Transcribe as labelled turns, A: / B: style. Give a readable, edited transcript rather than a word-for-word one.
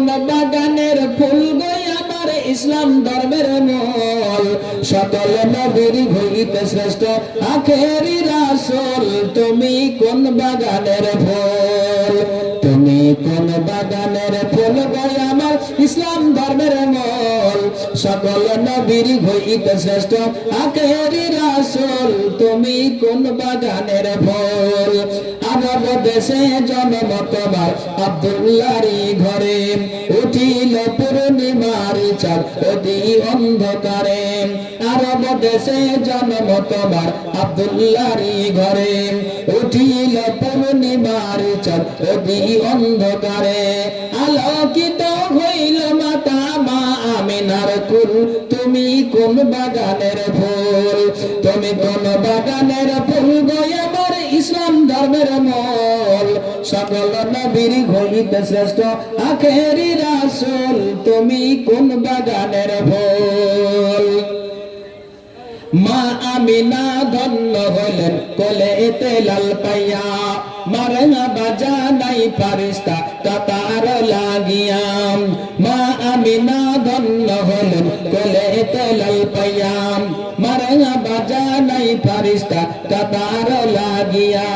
A: কোন বাগানের ফুল গো আমার ইসলাম ধর্মের মূল সকল নবীর হইতে শ্রেষ্ঠ আখেরি রাসূল তুমি কোন বাগানের ফুল তুমি কোন বাগানের ফুল গো আমার ইসলাম ধর্মের মূল সকল নবীর হইতে শ্রেষ্ঠ আখেরি রাসূল তুমি কোন বাগানের ফুল আরব দেশে জন্ম তোমার আব্দুল্লাহর ঘরে উঠিল পূর্ণিমার চাঁদ অতি অন্ধকারে আরব দেশে জন্ম তোমার আব্দুল্লাহর ঘরে উঠিল পূর্ণিমার চাঁদ অতি অন্ধকারে আলোকিত হইল মাতা মা আমিনার কুল তুমি কোন বাগানের ফুল তুমি কোন বাগানের ফুল গো আমার ইসলাম ধর্মের মূল সকল নবীর হইতে শ্রেষ্ঠ আখেরি রাসূল তুমি কোন বাগানের ফুল মা আমিনা ধন্য হলেন কোলেতে লাল পাইয়া মারনা বাজানাই ফারিস্তা কাতার লাগিয়া মা আমিনা ধন্য হলেন কোলেতে লাল পাইয়া মারনা বাজানাই ফারিস্তা কাতার লাগিয়া